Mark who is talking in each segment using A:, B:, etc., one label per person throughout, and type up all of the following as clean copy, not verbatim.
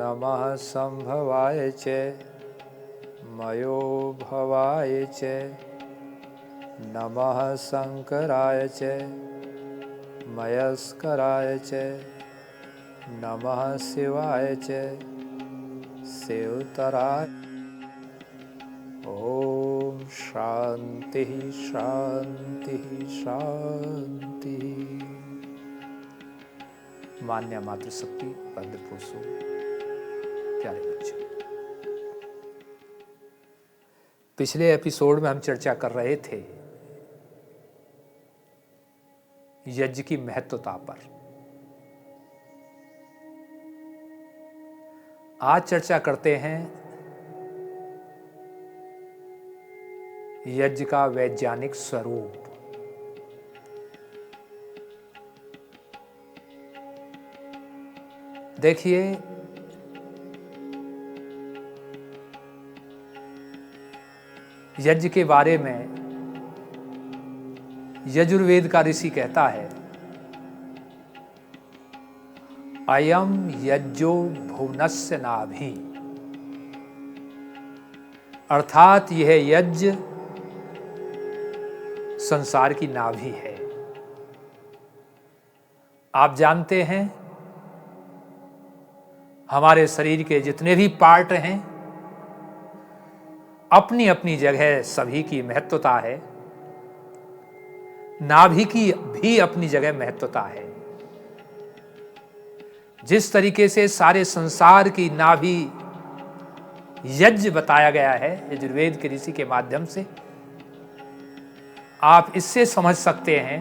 A: नमः संभवाय च मयो भवाय च नमः शंकराय च मयस्कराय च नमः शिवाय च शिवतराय। ओम शांति शांति शांति। मान्य मातृशक्ति बंद पुरुषों, प्यारे बच्चों, पिछले एपिसोड में हम चर्चा कर रहे थे यज्ञ की महत्वता पर। आज चर्चा करते हैं यज्ञ का वैज्ञानिक स्वरूप। देखिए, यज्ञ के बारे में यजुर्वेद का ऋषि कहता है, अयम यज्ञो भुवनस्य नाभि, अर्थात यह यज्ञ संसार की नाभि है। आप जानते हैं हमारे शरीर के जितने भी पार्ट हैं, अपनी अपनी जगह सभी की महत्वता है। नाभि की भी अपनी जगह महत्वता है। जिस तरीके से सारे संसार की नाभि यज्ञ बताया गया है यजुर्वेद के ऋषि के माध्यम से, आप इससे समझ सकते हैं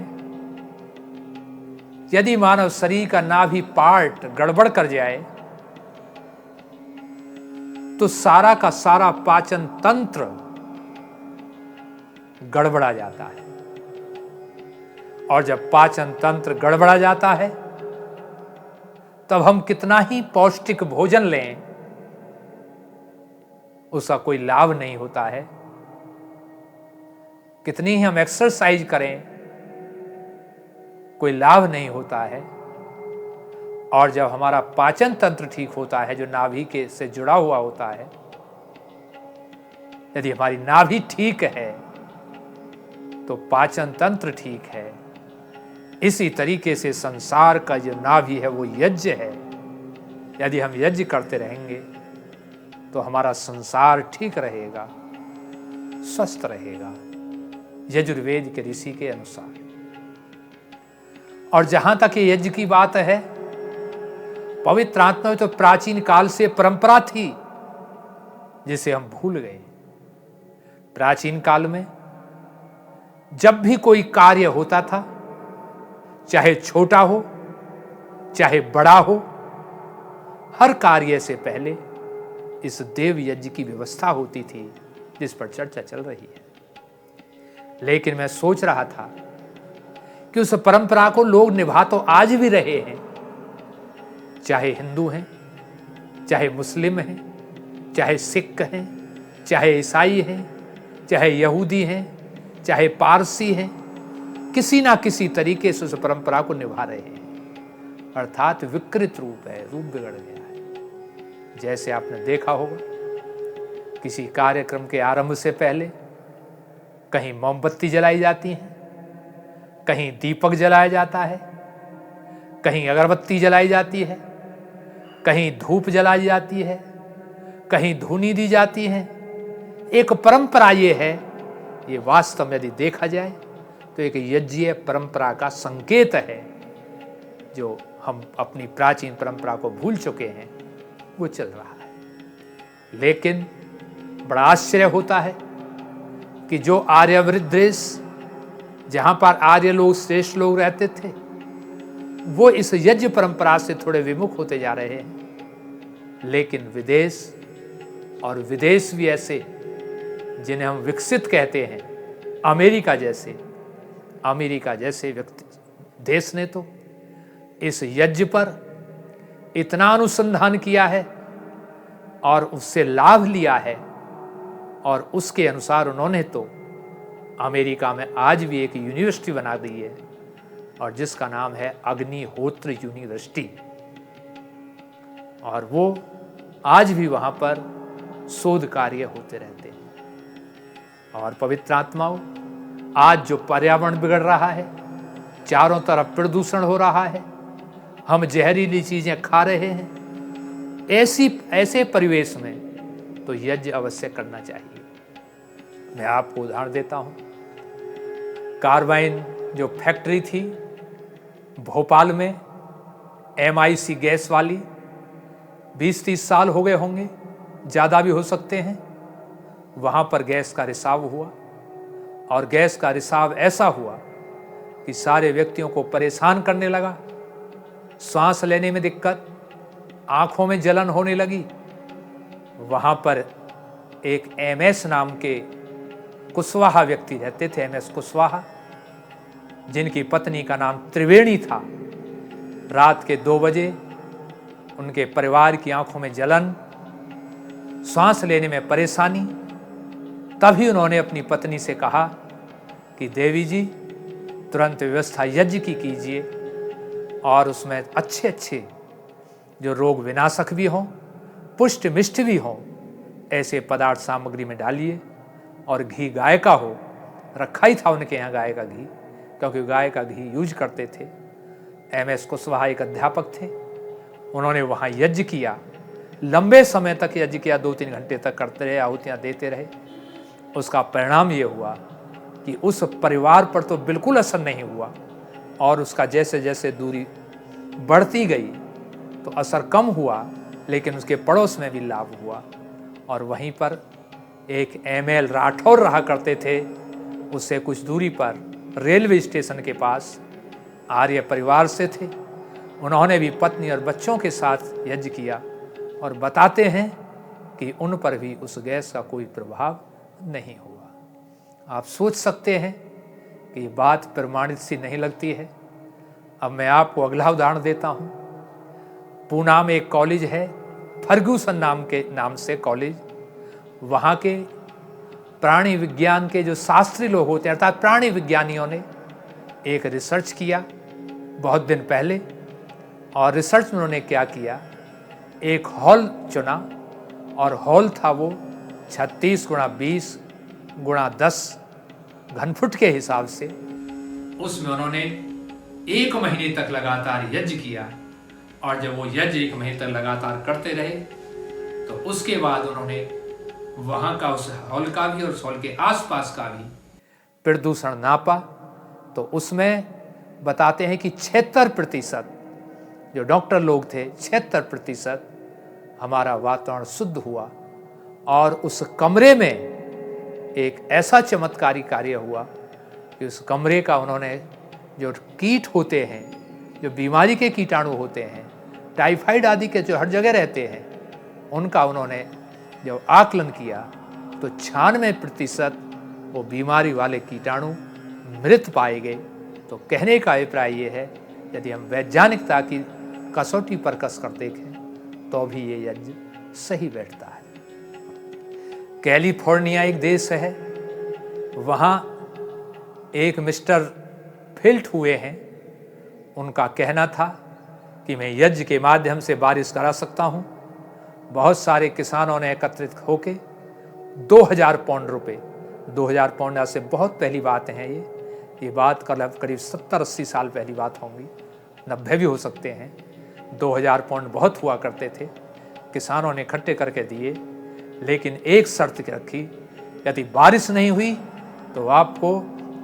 A: यदि मानव शरीर का नाभि पार्ट गड़बड़ कर जाए तो सारा का सारा पाचन तंत्र गड़बड़ा जाता है। और जब पाचन तंत्र गड़बड़ा जाता है तब हम कितना ही पौष्टिक भोजन लें, उसका कोई लाभ नहीं होता है। कितनी ही हम एक्सरसाइज करें, कोई लाभ नहीं होता है। और जब हमारा पाचन तंत्र ठीक होता है, जो नाभि के से जुड़ा हुआ होता है, यदि हमारी नाभि ठीक है तो पाचन तंत्र ठीक है। इसी तरीके से संसार का जो नाभि है वो यज्ञ है। यदि हम यज्ञ करते रहेंगे तो हमारा संसार ठीक रहेगा, स्वस्थ रहेगा, यजुर्वेद के ऋषि के अनुसार। और जहां तक ये यज्ञ की बात है, पवित्र आत्मा में तो प्राचीन काल से परंपरा थी जिसे हम भूल गए। प्राचीन काल में जब भी कोई कार्य होता था, चाहे छोटा हो चाहे बड़ा हो, हर कार्य से पहले इस देव यज्ञ की व्यवस्था होती थी, जिस पर चर्चा चल रही है। लेकिन मैं सोच रहा था कि उस परंपरा को लोग निभा तो आज भी रहे हैं, चाहे हिंदू हैं, चाहे मुस्लिम हैं, चाहे सिख हैं, चाहे ईसाई हैं, चाहे यहूदी हैं, चाहे पारसी हैं, किसी ना किसी तरीके से उस परंपरा को निभा रहे हैं। अर्थात विकृत रूप है, रूप बिगड़ गया है। जैसे आपने देखा होगा, किसी कार्यक्रम के आरंभ से पहले कहीं मोमबत्ती जलाई जाती है, कहीं दीपक जलाया जाता है, कहीं अगरबत्ती जलाई जाती है, कहीं धूप जलाई जाती है, कहीं धूनी दी जाती है। एक परंपरा ये है, ये वास्तव में यदि देखा जाए तो एक यज्ञीय परंपरा का संकेत है। जो हम अपनी प्राचीन परंपरा को भूल चुके हैं वो चल रहा है। लेकिन बड़ा आश्चर्य होता है कि जो आर्यावर्त देश, जहां पर आर्य लोग, श्रेष्ठ लोग रहते थे, वो इस यज्ञ परंपरा से थोड़े विमुख होते जा रहे हैं। लेकिन विदेश, और विदेश भी ऐसे जिन्हें हम विकसित कहते हैं, अमेरिका जैसे व्यक्ति देश ने तो इस यज्ञ पर इतना अनुसंधान किया है और उससे लाभ लिया है। और उसके अनुसार उन्होंने तो अमेरिका में आज भी एक यूनिवर्सिटी बना दी है, और जिसका नाम है अग्निहोत्र यूनिवर्सिटी। और वो आज भी वहां पर शोध कार्य होते रहते हैं। और पवित्र आत्माओं, आज जो पर्यावरण बिगड़ रहा है, चारों तरफ प्रदूषण हो रहा है, हम जहरीली चीजें खा रहे हैं, ऐसे परिवेश में तो यज्ञ अवश्य करना चाहिए। मैं आपको उदाहरण देता हूं। कार्बाइन जो फैक्ट्री थी भोपाल में, MIC गैस वाली, 20-30 साल हो गए होंगे, ज़्यादा भी हो सकते हैं। वहाँ पर गैस का रिसाव हुआ और गैस का रिसाव ऐसा हुआ कि सारे व्यक्तियों को परेशान करने लगा। सांस लेने में दिक्कत, आंखों में जलन होने लगी। वहाँ पर एक MS नाम के कुशवाहा व्यक्ति रहते थे, MS कुशवाहा, जिनकी पत्नी का नाम त्रिवेणी था। रात के 2 बजे उनके परिवार की आंखों में जलन, सांस लेने में परेशानी। तभी उन्होंने अपनी पत्नी से कहा कि देवी जी, तुरंत व्यवस्था यज्ञ की कीजिए और उसमें अच्छे अच्छे जो रोग विनाशक भी हों, पुष्ट मिष्ट भी हों, ऐसे पदार्थ सामग्री में डालिए। और घी गाय का हो, रखा ही था उनके यहाँ गाय का घी, क्योंकि गाय का घी यूज करते थे। MS कुशवाहा एक अध्यापक थे। उन्होंने वहाँ यज्ञ किया, लंबे समय तक यज्ञ किया, 2-3 घंटे तक करते रहे, आहुतियाँ देते रहे। उसका परिणाम ये हुआ कि उस परिवार पर तो बिल्कुल असर नहीं हुआ, और उसका जैसे जैसे दूरी बढ़ती गई तो असर कम हुआ, लेकिन उसके पड़ोस में भी लाभ हुआ। और वहीं पर एक ML राठौर रहा करते थे, उससे कुछ दूरी पर रेलवे स्टेशन के पास आर्य परिवार से थे। उन्होंने भी पत्नी और बच्चों के साथ यज्ञ किया और बताते हैं कि उन पर भी उस गैस का कोई प्रभाव नहीं हुआ। आप सोच सकते हैं कि ये बात प्रमाणित सी नहीं लगती है। अब मैं आपको अगला उदाहरण देता हूँ। पूना में एक कॉलेज है, फर्ग्यूसन नाम से कॉलेज। वहाँ के प्राणी विज्ञान के जो शास्त्री लोग होते हैं, अर्थात प्राणी विज्ञानियों ने एक रिसर्च किया बहुत दिन पहले। और रिसर्च में उन्होंने क्या किया, एक हॉल चुना, और हॉल था वो 36 × 20 × 10 घनफुट के हिसाब से। उसमें उन्होंने 1 महीने तक लगातार यज्ञ किया, और जब वो यज्ञ 1 महीने तक लगातार करते रहे तो उसके बाद उन्होंने वहाँ का, उस हॉल का भी और उस हॉल के आसपास का भी प्रदूषण नापा। तो उसमें बताते हैं कि 76% जो डॉक्टर लोग थे, 76% हमारा वातावरण शुद्ध हुआ। और उस कमरे में एक ऐसा चमत्कारी कार्य हुआ कि उस कमरे का उन्होंने, जो कीट होते हैं, जो बीमारी के कीटाणु होते हैं, टाइफाइड आदि के जो हर जगह रहते हैं, उनका उन्होंने जब आकलन किया तो 96% वो बीमारी वाले कीटाणु मृत पाए गए। तो कहने का अभिप्राय ये है, यदि हम वैज्ञानिकता की कसौटी पर कस कर देखें तो भी ये यज्ञ सही बैठता है। कैलिफोर्निया एक देश है, वहाँ एक मिस्टर फिल्ट हुए हैं। उनका कहना था कि मैं यज्ञ के माध्यम से बारिश करा सकता हूँ। बहुत सारे किसानों ने एकत्रित होके 2000 पाउंड रुपए, 2000 पाउंड से बहुत पहली बात है ये बात करीब 70-80 साल पहली बात होंगी, 90 भी हो सकते हैं। 2000 पाउंड बहुत हुआ करते थे। किसानों ने इकट्ठे करके दिए, लेकिन एक शर्त रखी, यदि बारिश नहीं हुई तो आपको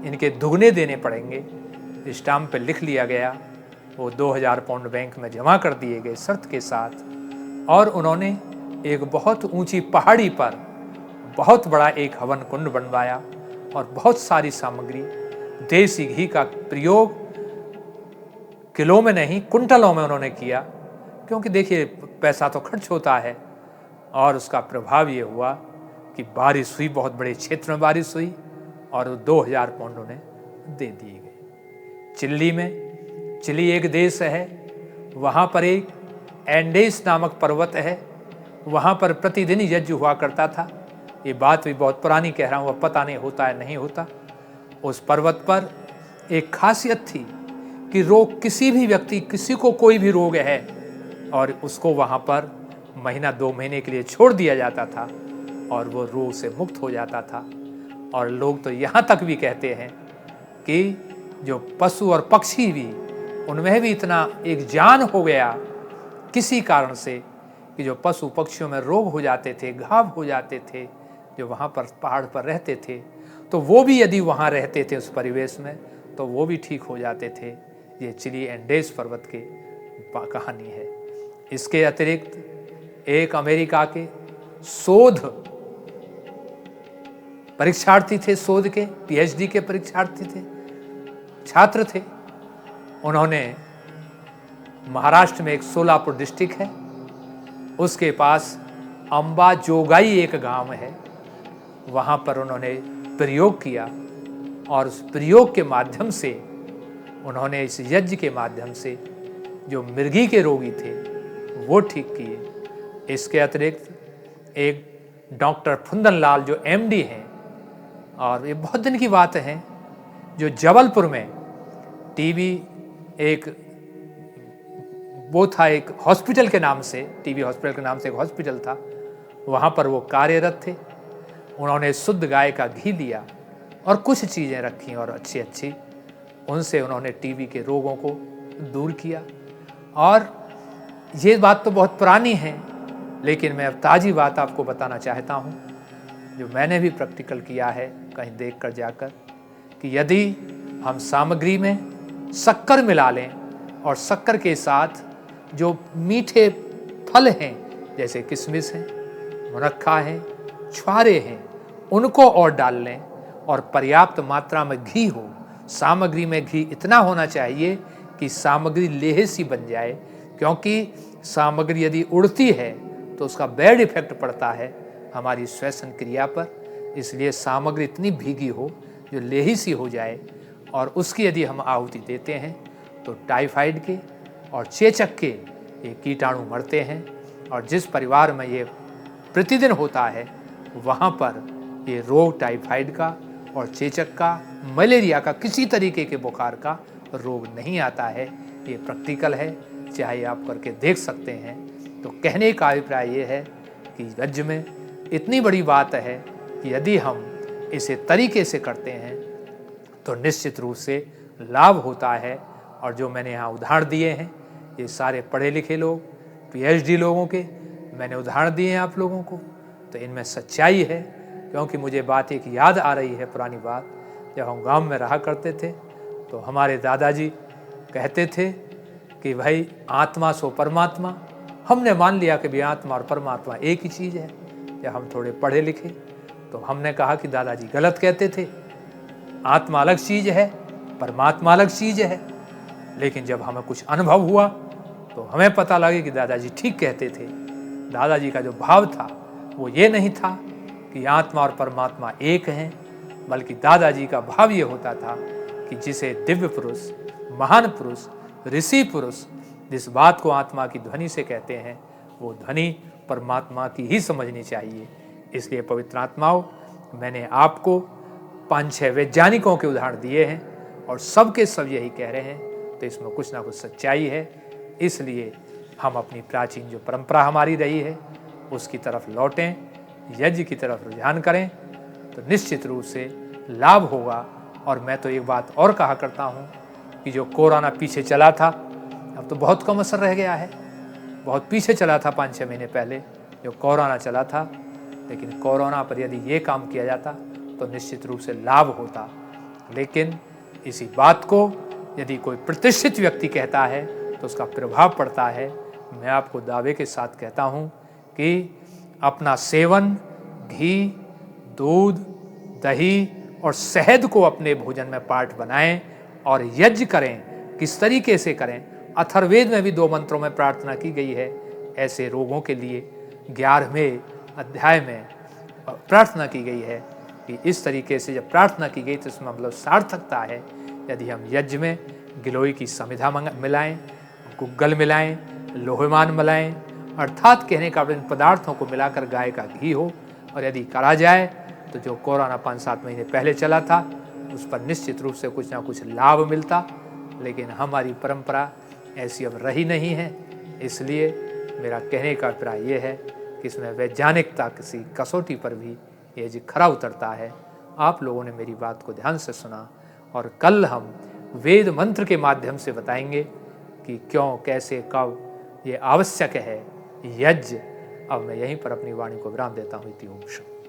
A: इनके दुगने देने पड़ेंगे। स्टाम्प पे लिख लिया गया। वो 2000 पाउंड बैंक में जमा कर दिए गए शर्त के साथ। और उन्होंने एक बहुत ऊंची पहाड़ी पर बहुत बड़ा एक हवन कुंड बनवाया और बहुत सारी सामग्री, देसी घी का प्रयोग किलो में नहीं कुंटलों में उन्होंने किया, क्योंकि देखिए पैसा तो खर्च होता है। और उसका प्रभाव ये हुआ कि बारिश हुई, बहुत बड़े क्षेत्र में बारिश हुई, और 2000 पाउंड उन्हें दे दिए गए। चिली एक देश है, वहाँ पर एक एंडेस नामक पर्वत है। वहाँ पर प्रतिदिन यज्ञ हुआ करता था। ये बात भी बहुत पुरानी कह रहा हूँ, अब पता नहीं होता है नहीं होता। उस पर्वत पर एक खासियत थी कि रोग, किसी भी व्यक्ति, किसी को कोई भी रोग है और उसको वहाँ पर महीना 2 महीने के लिए छोड़ दिया जाता था और वो रोग से मुक्त हो जाता था। और लोग तो यहाँ तक भी कहते हैं कि जो पशु और पक्षी भी, उनमें भी इतना एक जान हो गया किसी कारण से कि जो पशु पक्षियों में रोग हो जाते थे, घाव हो जाते थे, जो वहाँ पर पहाड़ पर रहते थे, तो वो भी यदि वहाँ रहते थे उस परिवेश में, तो वो भी ठीक हो जाते थे। ये चिली एंडेस पर्वत की कहानी है। इसके अतिरिक्त एक अमेरिका के शोध परीक्षार्थी थे, शोध के पीएचडी के परीक्षार्थी थे, छात्र थे। उन्होंने महाराष्ट्र में एक सोलापुर डिस्ट्रिक्ट है, उसके पास अंबाजोगाई एक गांव है, वहां पर उन्होंने प्रयोग किया और उस प्रयोग के माध्यम से उन्होंने इस यज्ञ के माध्यम से जो मिर्गी के रोगी थे वो ठीक किए। इसके अतिरिक्त एक डॉक्टर फुंदन लाल जो एमडी हैं, और ये बहुत दिन की बात है, जो जबलपुर में टीबी एक वो था, एक हॉस्पिटल के नाम से, टीबी हॉस्पिटल के नाम से एक हॉस्पिटल था, वहाँ पर वो कार्यरत थे। उन्होंने शुद्ध गाय का घी लिया और कुछ चीज़ें रखी और अच्छी अच्छी, उनसे उन्होंने टीबी के रोगों को दूर किया। और ये बात तो बहुत पुरानी है, लेकिन मैं अब ताज़ी बात आपको बताना चाहता हूँ, जो मैंने भी प्रैक्टिकल किया है कहीं देख कर जाकर, कि यदि हम सामग्री में शक्कर मिला लें और शक्कर के साथ जो मीठे फल हैं, जैसे किशमिश हैं, मुनक्खा है, छुआरे हैं, उनको और डाल लें और पर्याप्त मात्रा में घी हो, सामग्री में घी इतना होना चाहिए कि सामग्री लेह सी बन जाए, क्योंकि सामग्री यदि उड़ती है तो उसका बैड इफेक्ट पड़ता है हमारी श्वसन क्रिया पर। इसलिए सामग्री इतनी भीगी हो जो लेही सी हो जाए, और उसकी यदि हम आहुति देते हैं तो टाइफाइड के और चेचक के ये कीटाणु मरते हैं। और जिस परिवार में ये प्रतिदिन होता है वहाँ पर ये रोग टाइफाइड का और चेचक का, मलेरिया का, किसी तरीके के बुखार का रोग नहीं आता है। ये प्रैक्टिकल है, चाहे आप करके देख सकते हैं। तो कहने का अभिप्राय ये है कि यज्ञ में इतनी बड़ी बात है कि यदि हम इसे तरीके से करते हैं तो निश्चित रूप से लाभ होता है। और जो मैंने यहाँ उदाहरण दिए हैं, ये सारे पढ़े लिखे लोग, पीएचडी लोगों के मैंने उदाहरण दिए हैं आप लोगों को, तो इनमें सच्चाई है। क्योंकि मुझे बात एक याद आ रही है, पुरानी बात, जब हम गांव में रहा करते थे तो हमारे दादाजी कहते थे कि भाई आत्मा सो परमात्मा। हमने मान लिया कि भी आत्मा और परमात्मा एक ही चीज़ है। जब हम थोड़े पढ़े लिखे तो हमने कहा कि दादाजी गलत कहते थे, आत्मा अलग चीज़ है, परमात्मा अलग चीज़ है। लेकिन जब हमें कुछ अनुभव हुआ तो हमें पता लगे कि दादाजी ठीक कहते थे। दादाजी का जो भाव था वो ये नहीं था कि आत्मा और परमात्मा एक हैं, बल्कि दादाजी का भाव ये होता था कि जिसे दिव्य पुरुष, महान पुरुष, ऋषि पुरुष जिस बात को आत्मा की ध्वनि से कहते हैं, वो ध्वनि परमात्मा की ही समझनी चाहिए। इसलिए पवित्र आत्माओं, मैंने आपको 5-6 वैज्ञानिकों के उदाहरण दिए हैं और सब के सब यही कह रहे हैं, तो इसमें कुछ ना कुछ सच्चाई है। इसलिए हम अपनी प्राचीन जो परंपरा हमारी रही है उसकी तरफ लौटें, यज्ञ की तरफ रुझान करें, तो निश्चित रूप से लाभ होगा। और मैं तो एक बात और कहा करता हूँ कि जो कोरोना पीछे चला था, अब तो बहुत कम असर रह गया है। बहुत पीछे चला था 5-6 महीने पहले जो कोरोना चला था, लेकिन कोरोना पर यदि ये काम किया जाता तो निश्चित रूप से लाभ होता। लेकिन इसी बात को यदि कोई प्रतिष्ठित व्यक्ति कहता है तो उसका प्रभाव पड़ता है। मैं आपको दावे के साथ कहता हूँ कि अपना सेवन घी, दूध, दही और शहद को अपने भोजन में पार्ट बनाएं और यज्ञ करें। किस तरीके से करें? अथर्ववेद में भी 2 मंत्रों में प्रार्थना की गई है ऐसे रोगों के लिए। 11वें अध्याय में प्रार्थना की गई है कि इस तरीके से जब प्रार्थना की गई तो इसमें मतलब सार्थकता है। यदि हम यज्ञ में गिलोय की समिधा मिलाएं, गुग्गल मिलाएं, लोहमान मिलाएं, अर्थात कहने का इन पदार्थों को मिलाकर गाय का घी हो, और यदि करा जाए तो जो कोरोना 5-7 महीने पहले चला था उस पर निश्चित रूप से कुछ ना कुछ लाभ मिलता। लेकिन हमारी परंपरा ऐसी अब रही नहीं है। इसलिए मेरा कहने का अभिप्राय ये है कि इसमें वैज्ञानिकता किसी कसौटी पर भी ये जी खरा उतरता है। आप लोगों ने मेरी बात को ध्यान से सुना और कल हम वेद मंत्र के माध्यम से बताएंगे कि क्यों, कैसे, कब ये आवश्यक है यज्ञ। अब मैं यहीं पर अपनी वाणी को विराम देता हूँ। इति ओम शांति।